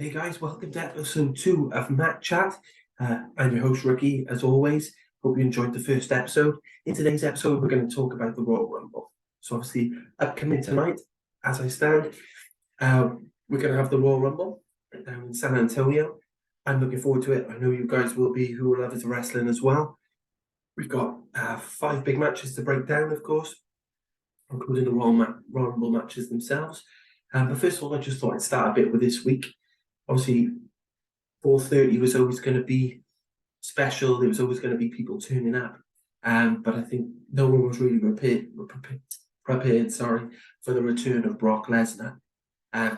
Hey guys, welcome to episode 2 of Matt Chat. I'm your host Ricky, as always. Hope you enjoyed the first episode. In today's episode, we're going to talk about the Royal Rumble. So obviously, upcoming tonight, as I stand, we're going to have the Royal Rumble down in San Antonio. I'm looking forward to it. I know you guys will be, who are lovers of wrestling as well. We've got 5 big matches to break down, of course, including the Royal Rumble matches themselves. But first of all, I just thought I'd start a bit with this week. Obviously, 4:30 was always going to be special. There was always going to be people turning up, but I think no one was really prepared. Sorry, for the return of Brock Lesnar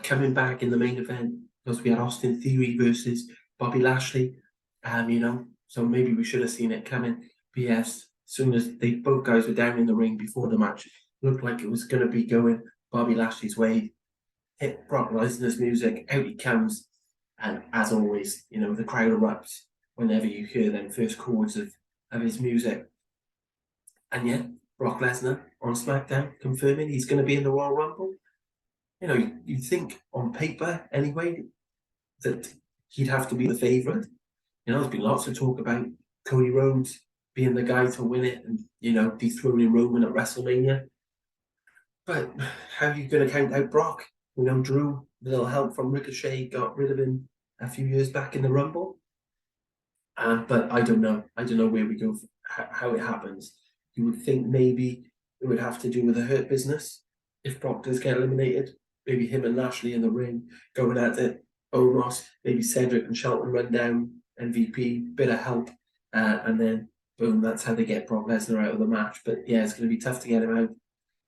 coming back in the main event, because we had Austin Theory versus Bobby Lashley. So maybe we should have seen it coming. But yes, as soon as both guys were down in the ring before the match, it looked like it was going to be going Bobby Lashley's way. Hit Brock Lesnar's music, out he comes. And as always, the crowd erupts whenever you hear them first chords of his music. And yeah, Brock Lesnar on SmackDown confirming he's going to be in the Royal Rumble. You think on paper anyway that he'd have to be the favourite. There's been lots of talk about Cody Rhodes being the guy to win it and, dethroning Roman at WrestleMania. But how are you going to count out Brock? Drew, a little help from Ricochet, got rid of him a few years back in the Rumble. But I don't know. I don't know where we go, how it happens. You would think maybe it would have to do with the Hurt Business. If Brock does get eliminated, maybe him and Lashley in the ring going at it. Omos, maybe Cedric and Shelton run down, MVP, bit of help. And then, boom, that's how they get Brock Lesnar out of the match. But yeah, it's going to be tough to get him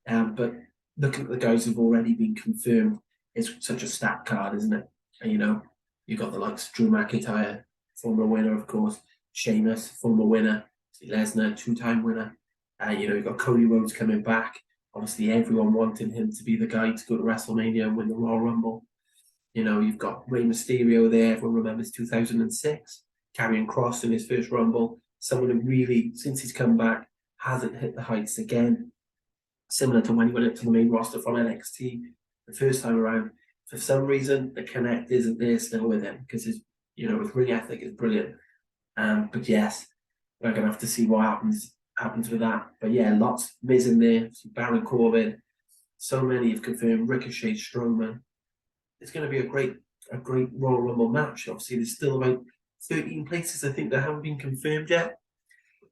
out. But looking at the guys who've already been confirmed, it's such a stacked card, isn't it? And you've got the likes of Drew McIntyre, former winner, of course, Sheamus, former winner, Lesnar, 2-time winner. You've got Cody Rhodes coming back. Obviously, everyone wanting him to be the guy to go to WrestleMania and win the Royal Rumble. You've got Rey Mysterio there. Everyone remembers 2006, carrying Cross in his first Rumble. Someone who really, since he's come back, hasn't hit the heights again. Similar to when he went up to the main roster from NXT the first time around. For some reason, the connect isn't there still with him because his ring ethic is brilliant. But yes, we're going to have to see what happens with that. But yeah, lots Miz in there, Baron Corbin. So many have confirmed. Ricochet, Strowman. It's going to be a great Royal Rumble match. Obviously, there's still about 13 places I think that haven't been confirmed yet.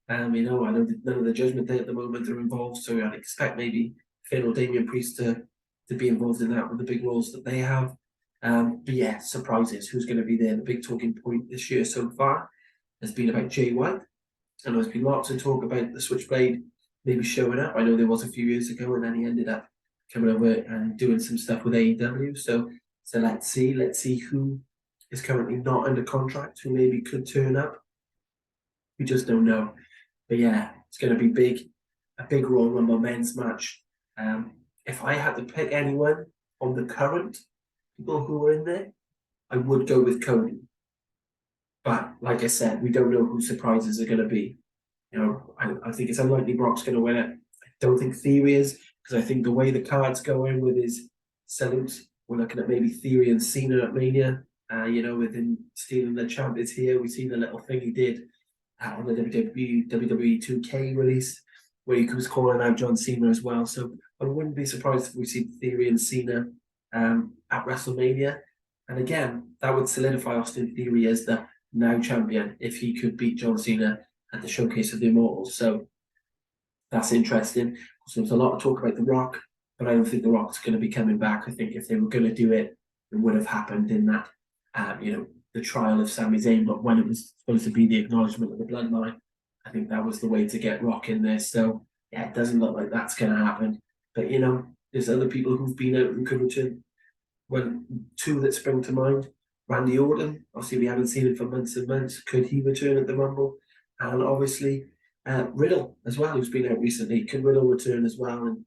I know none of the Judgment Day at the moment are involved, so I'd expect maybe Finn or Damian Priest to be involved in that with the big roles that they have. But yeah, surprises. Who's going to be there? The big talking point this year so far has been about Jay White. And there's been lots of talk about the Switchblade maybe showing up. I know there was a few years ago, and then he ended up coming over and doing some stuff with AEW. So let's see who is currently not under contract, who maybe could turn up. We just don't know. But yeah, it's going to be big, a big Royal Rumble men's match. If I had to pick anyone on the current people who are in there, I would go with Cody. But like I said, we don't know who surprises are going to be. I think it's unlikely Brock's going to win it. I don't think Theory is, because I think the way the card's going with his salutes, we're looking at maybe Theory and Cena at Mania. With him stealing the champions here. We see the little thing he did on the WWE 2K release, where he was calling out John Cena as well. So I wouldn't be surprised if we see Theory and Cena at WrestleMania. And again, that would solidify Austin Theory as the now champion if he could beat John Cena at the Showcase of the Immortals. So that's interesting. So there's a lot of talk about The Rock, but I don't think The Rock's going to be coming back. I think if they were going to do it, it would have happened in that, the trial of Sami Zayn, but when it was supposed to be the acknowledgement of the bloodline, I think that was the way to get Rock in there. So yeah, it doesn't look like that's going to happen. But there's other people who've been out and could return. Well, 2 that spring to mind. Randy Orton, obviously we haven't seen him for months and months. Could he return at the Rumble? And obviously Riddle as well, who's been out recently. Could Riddle return as well and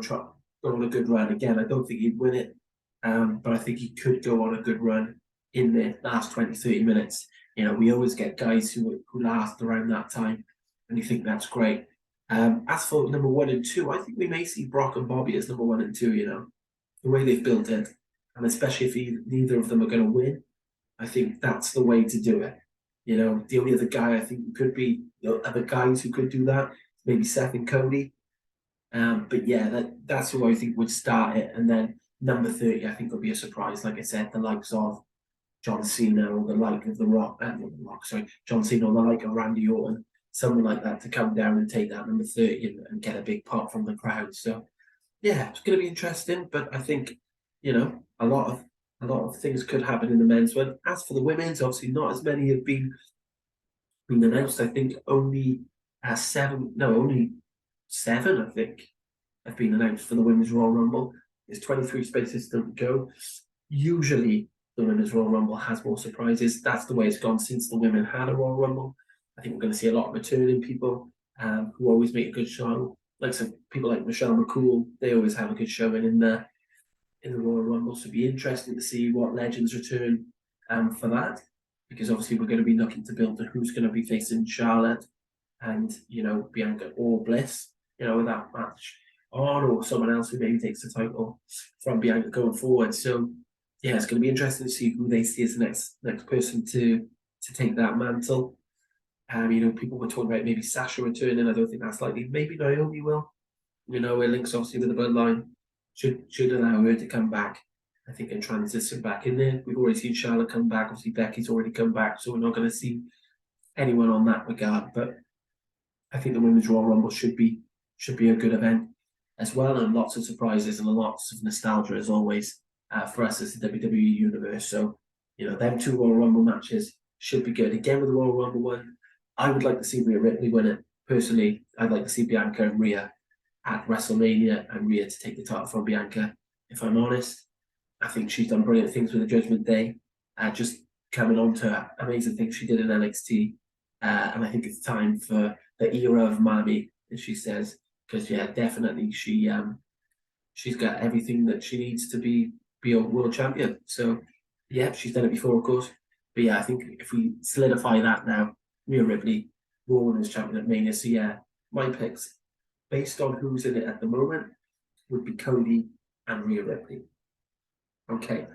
try go on a good run again? I don't think he'd win it, but I think he could go on a good run in the last 20-30 minutes. We always get guys who last around that time, and you think that's great. As for number 1 and 2, I think we may see Brock and Bobby as number 1 and 2. The way they've built it, and especially if neither of them are going to win, I think that's the way to do it. You know, the only other guy I think could be the other guys who could do that, maybe Seth and Cody. But yeah, that's who I think would start it. And then number 30, I think will be a surprise. Like I said, the likes of John Cena or the like of John Cena or the like of Randy Orton, someone like that to come down and take that number 30 and get a big pop from the crowd. So yeah, it's going to be interesting. But I think a lot of things could happen in the men's one. As for the women's, obviously not as many have been announced. I think only only seven. I think have been announced for the women's Royal Rumble. There's 23 spaces still to go. Usually, the women's Royal Rumble has more surprises. That's the way it's gone since the women had a Royal Rumble. I think we're going to see a lot of returning people who always make a good show. Like some people like Michelle McCool, they always have a good showing in the Royal Rumble. So it'd be interesting to see what legends return for that, because obviously we're going to be looking to build to who's going to be facing Charlotte and Bianca or Bliss, with that match on, or someone else who maybe takes the title from Bianca going forward. So yeah, it's going to be interesting to see who they see as the next person to take that mantle. People were talking about maybe Sasha returning. I don't think that's likely. Maybe Naomi will. It links obviously with the bloodline. Should allow her to come back, I think, and transition back in there. We've already seen Charlotte come back. Obviously, Becky's already come back, so we're not going to see anyone on that regard. But I think the Women's Royal Rumble should be a good event as well, and lots of surprises and lots of nostalgia as always for us as the WWE universe. So, them two Royal Rumble matches should be good. Again, with the Royal Rumble one, I would like to see Rhea Ripley win it. Personally, I'd like to see Bianca and Rhea at WrestleMania and Rhea to take the title from Bianca. If I'm honest, I think she's done brilliant things with the Judgment Day. Just coming on to amazing things she did in NXT. And I think it's time for the era of Mommy, as she says, because yeah, definitely she's got everything that she needs to be a world champion. So yeah, she's done it before, of course. But yeah, I think if we solidify that now, Rhea Ripley, Raw Women's Champion at Mania. So yeah, my picks, based on who's in it at the moment, would be Cody and Rhea Ripley. Okay,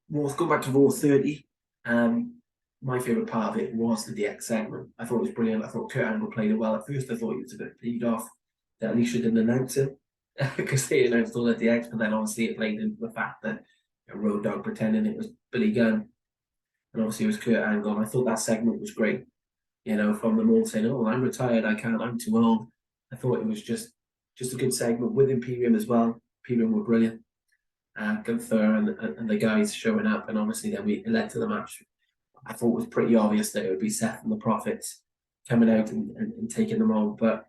let's go back to Raw 30. My favourite part of it was the DX segment. I thought it was brilliant. I thought Kurt Angle played it well. At first, I thought he was a bit peeved off that Alicia didn't announce him because they announced all the DX, but then obviously it played into the fact that Road Dogg pretending it was Billy Gunn, and obviously it was Kurt Angle. And I thought that segment was great. From them all saying, "Oh, I'm retired. I can't. I'm too old." I thought it was just a good segment with Imperium as well. Imperium were brilliant. Gunther and the guys showing up, and obviously then it led to the match. I thought it was pretty obvious that it would be Seth and the Prophets coming out and taking them on. But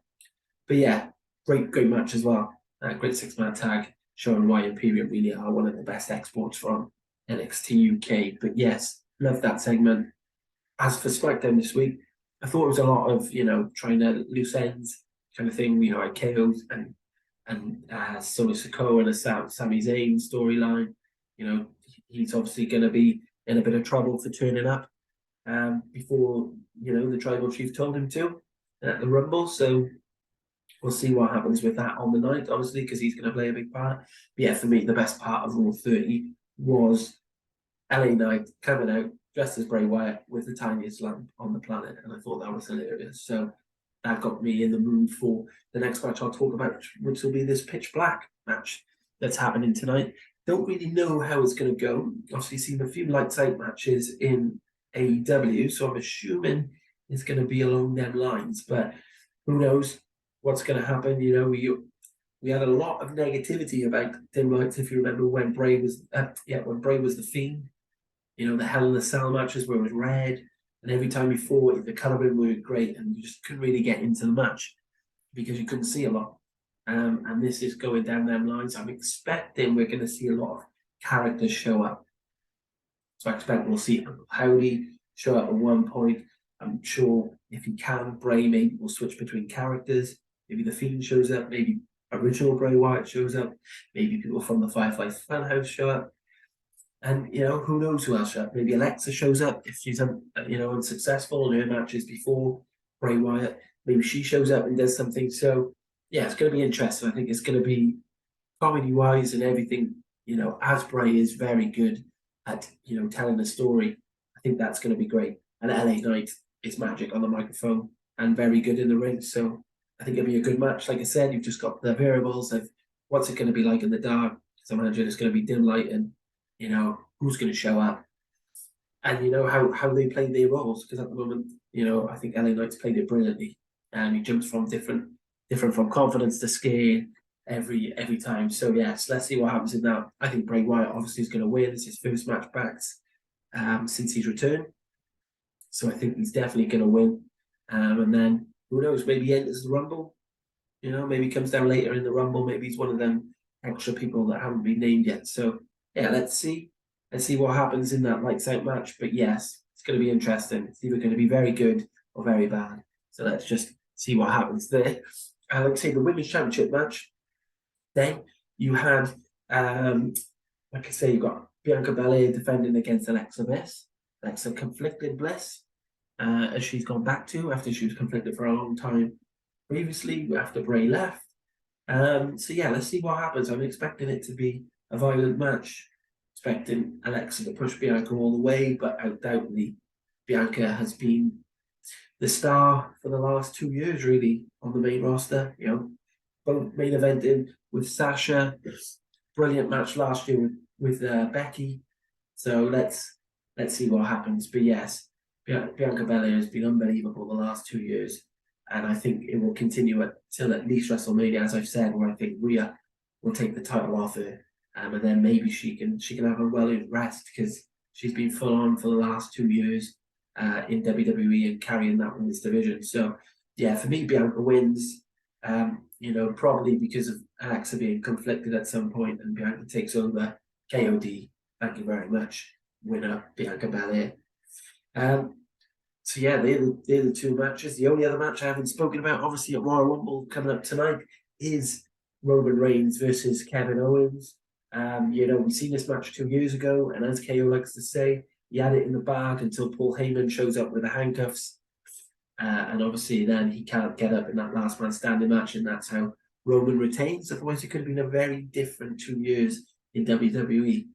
yeah, great match as well. Great 6-man tag, showing why Imperium really are one of the best exports from NXT UK. But yes, love that segment. As for SmackDown this week, I thought it was a lot of trying to loose ends kind of thing. Like KO's and Solo Sikoa and a Sami Zayn storyline. He's obviously going to be in a bit of trouble for turning up before the tribal chief told him to at the Rumble. So we'll see what happens with that on the night, obviously, because he's going to play a big part. But yeah, for me, the best part of Raw 30 was LA Knight coming out dressed as Bray Wyatt with the tiniest lamp on the planet, and I thought that was hilarious. So that got me in the mood for the next match I'll talk about, which will be this Pitch Black match that's happening tonight. Don't really know how it's going to go. Obviously, seen a few lights out matches in AEW, so I'm assuming it's going to be along them lines. But who knows what's going to happen? We had a lot of negativity about Dim Lights, if you remember, when Bray was the Fiend. The Hell in a Cell matches where it was red, and every time you fought, the coloring were great, and you just couldn't really get into the match because you couldn't see a lot. And this is going down them lines. I'm expecting we're going to see a lot of characters show up. So I expect we'll see Howdy show up at one point. I'm sure if he can, Bray maybe will switch between characters. Maybe the Fiend shows up. Maybe original Bray Wyatt shows up. Maybe people from the Firefly Funhouse show up. And, who knows who else shows up. Maybe Alexa shows up if she's, unsuccessful in her matches before Bray Wyatt. Maybe she shows up and does something. So, yeah, it's going to be interesting. I think it's going to be comedy-wise and everything as Bray is very good at, telling the story, I think that's going to be great. And LA Knight is magic on the microphone and very good in the ring. So I think it'll be a good match. Like I said, you've just got the variables of what's it going to be like in the dark. So I imagine it's going to be dim light and, who's going to show up. And how they play their roles, because at the moment, I think LA Knight's played it brilliantly, and he jumps from different from confidence to scare every time. So yes, let's see what happens in that. I think Bray Wyatt obviously is going to win. It's his first match back since he's returned, so I think he's definitely going to win. And then who knows? Maybe he enters the Rumble. Maybe he comes down later in the Rumble. Maybe he's one of them extra people that haven't been named yet. So yeah, let's see. Let's see what happens in that lights out match. But yes, it's going to be interesting. It's either going to be very good or very bad. So let's just see what happens there. And like I say, the Women's Championship match, then you had, like I say, you've got Bianca Belair defending against Alexa Bliss. Alexa conflicted Bliss, as she's gone back to after she was conflicted for a long time previously after Bray left. So yeah, let's see what happens. I'm expecting it to be a violent match. Expecting Alexa to push Bianca all the way, but undoubtedly Bianca has been the star for the last 2 years, really, on the main roster. Both main eventing with Sasha, brilliant match last year with Becky. So let's see what happens. But yes, Bianca Belair has been unbelievable the last 2 years, and I think it will continue till at least WrestleMania, as I've said, where I think Rhea will take the title off her. And then maybe she can have a well-earned rest, because she's been full on for the last 2 years in WWE and carrying that women's division. So yeah, for me, Bianca wins. Probably because of Alexa being conflicted at some point, and Bianca takes over. KOD. Thank you very much, winner Bianca Belair. So yeah, they're the two matches. The only other match I haven't spoken about, obviously at Royal Rumble coming up tonight, is Roman Reigns versus Kevin Owens. We've seen this match 2 years ago, and as KO likes to say, he had it in the bag until Paul Heyman shows up with the handcuffs. And obviously then he can't get up in that last man standing match, and that's how Roman retains. Otherwise, it could have been a very different 2 years in WWE.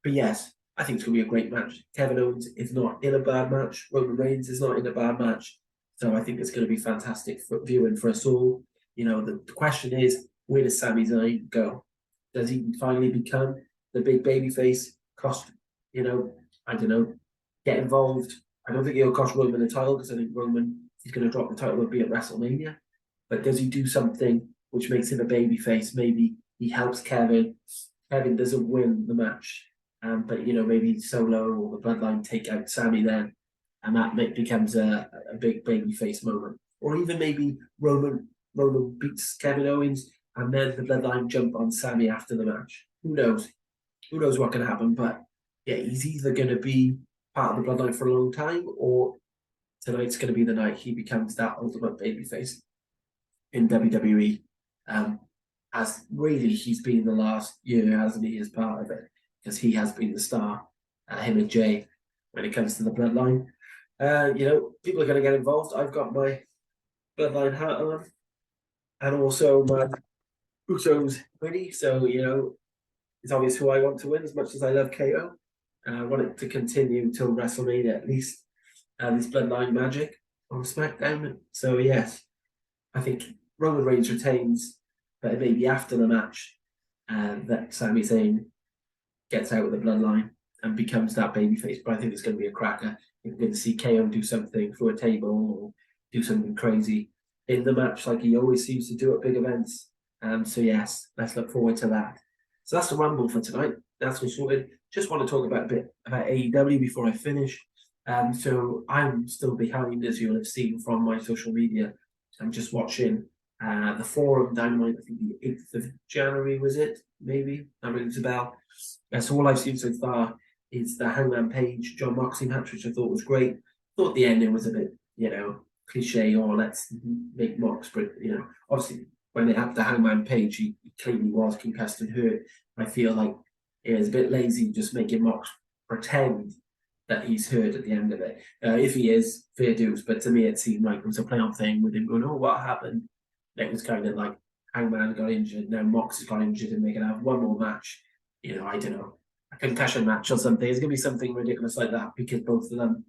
But yes, I think it's going to be a great match. Kevin Owens is not in a bad match. Roman Reigns is not in a bad match. So I think it's going to be fantastic for viewing for us all. The question is, where does Sami Zayn go? Does he finally become the big babyface? I don't know, get involved. I don't think he'll cost Roman the title, because I think Roman, he's going to drop the title and be at WrestleMania. But does he do something which makes him a babyface? Maybe he helps Kevin. Kevin doesn't win the match, but maybe Solo or the Bloodline take out Sami then, and that becomes a big babyface moment. Or even maybe Roman beats Kevin Owens, and then the Bloodline jump on Sami after the match. Who knows? Who knows what can happen? But yeah, he's either going to be part of the Bloodline for a long time, or tonight's going to be the night he becomes that ultimate babyface in WWE. As really he's been the last year, hasn't he, as part of it, because he has been the star, him and Jay, when it comes to the Bloodline. People are going to get involved. I've got my Bloodline hat on, and also my Usos hoodie, so it's obvious who I want to win. As much as I love KO, I want it to continue until WrestleMania at least. This Bloodline magic on SmackDown. So yes, I think Roman Reigns retains, but maybe after the match, that Sami Zayn gets out of the Bloodline and becomes that babyface. But I think it's going to be a cracker. You're going to see KO do something through a table or do something crazy in the match, like he always seems to do at big events. So yes, let's look forward to that. So that's the Rumble for tonight. That's all sorted. Just want to talk about a bit about AEW before I finish. So I'm still behind, as you'll have seen from my social media. I'm just watching the Forum Dynamite. I think the 8th of January was it? Maybe that rings a bell. So all I've seen so far is the Hangman Page John Moxley match, which I thought was great. Thought the ending was a bit, cliche, or let's make Mox, but obviously when they had the Hangman Page, he clearly was concussed and hurt. I feel like it was a bit lazy just making Mox pretend that he's hurt at the end of it. If he is, fair dues, but to me it seemed like it was a play-on thing with him going, oh, what happened? It was kind of like Hangman got injured, now Mox has got injured, and they can have one more match, I don't know, a concussion match or something. It's going to be something ridiculous like that because both of them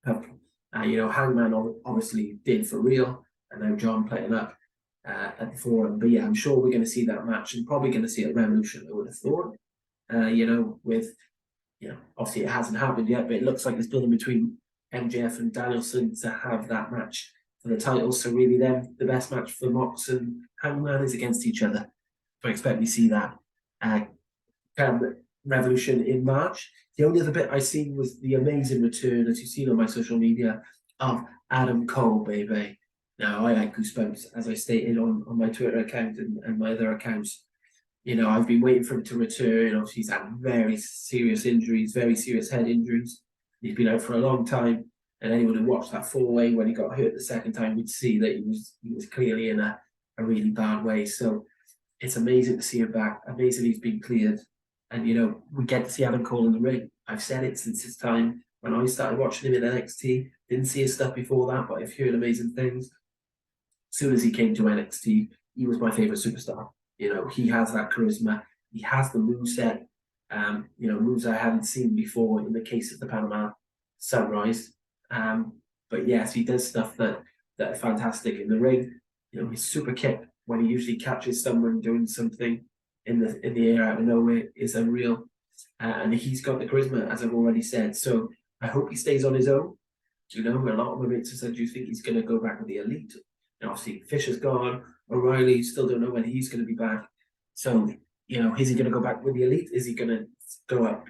have, Hangman obviously did for real, and now John playing up at the forum. But yeah, I'm sure we're going to see that match and probably going to see it at Revolution, I would have thought. With, obviously it hasn't happened yet, but it looks like it's building between MJF and Danielson to have that match for the titles. So really then the best match for Mox and Hangman is against each other. So I expect we see that Revolution in March. The only other bit I seen was the amazing return, as you've seen on my social media, of Adam Cole, baby. Now, I like goosebumps, as I stated on my Twitter account and my other accounts. I've been waiting for him to return. Obviously, he's had very serious injuries, very serious head injuries. He's been out for a long time. And anyone who watched that 4-way when he got hurt the second time would see that he was clearly in a really bad way. So it's amazing to see him back. Amazing he's been cleared. And, we get to see Adam Cole in the ring. I've said it since his time when I started watching him in NXT. Didn't see his stuff before that, but I've heard amazing things. As soon as he came to NXT, he was my favourite superstar. He has that charisma. He has the moveset. Moves I hadn't seen before in the case of the Panama Sunrise. But yes, he does stuff that are fantastic in the ring. His super kick, when he usually catches someone doing something in the air out of nowhere, is unreal. And he's got the charisma, as I've already said. So I hope he stays on his own. A lot of my mates have said, do you think he's going to go back with the Elite? And obviously, Fisher's gone. O'Reilly, still don't know when he's going to be back. So, is he going to go back with the Elite? Is he going to go up,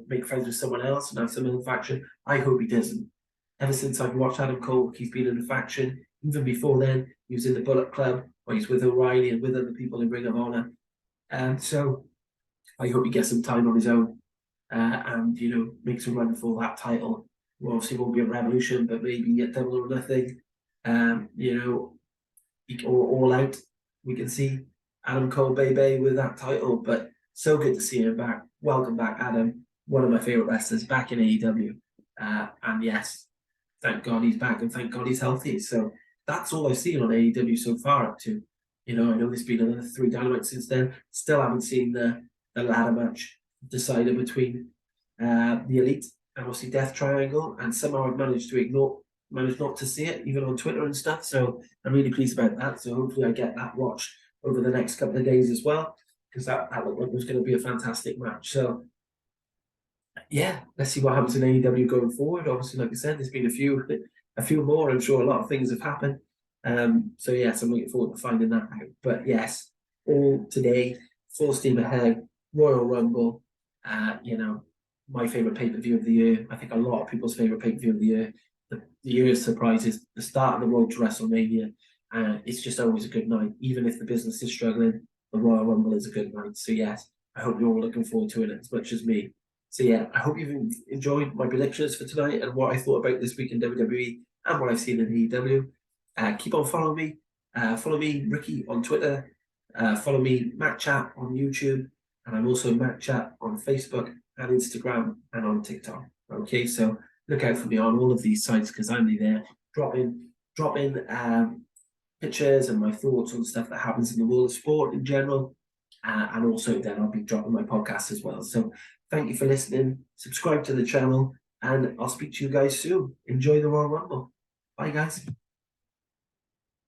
make friends with someone else and have some other faction? I hope he doesn't. Ever since I've watched Adam Cole, he's been in a faction. Even before then, he was in the Bullet Club, where he's with O'Reilly and with other people in Ring of Honor. And so I hope he gets some time on his own and, makes a run for that title. Well, obviously, won't be a Revolution, but maybe at Double or Nothing. All out, we can see Adam Cole, baby, with that title. But so good to see him back. Welcome back, Adam. One of my favourite wrestlers back in AEW. And yes, thank God he's back and thank God he's healthy. So that's all I've seen on AEW so far up to. I know there's been another 3 Dynamites since then. Still haven't seen the ladder match decided between the Elite and obviously Death Triangle. And somehow I've managed not to see it, even on Twitter and stuff. So I'm really pleased about that. So hopefully I get that watch over the next couple of days as well, because that looked like it was going to be a fantastic match. So yeah, let's see what happens in AEW going forward. Obviously, like I said, there's been a few more. I'm sure a lot of things have happened. So yes, I'm looking forward to finding that out. But yes, all today, full steam ahead, Royal Rumble. My favourite pay-per-view of the year. I think a lot of people's favourite pay-per-view of the year. The year's surprises, the start of the road to WrestleMania. It's just always a good night. Even if the business is struggling, the Royal Rumble is a good night. So yes, I hope you're all looking forward to it as much as me. So yeah, I hope you've enjoyed my predictions for tonight and what I thought about this week in WWE and what I've seen in AEW. Keep on following me. Follow me, Ricky, on Twitter. Follow me, Matt Chat, on YouTube. And I'm also Matt Chat on Facebook and Instagram and on TikTok. Okay, so look out for me on all of these sites because I'm there. Drop in pictures and my thoughts on stuff that happens in the world of sport in general. And also then I'll be dropping my podcast as well. So thank you for listening. Subscribe to the channel and I'll speak to you guys soon. Enjoy the Royal Rumble. Bye, guys.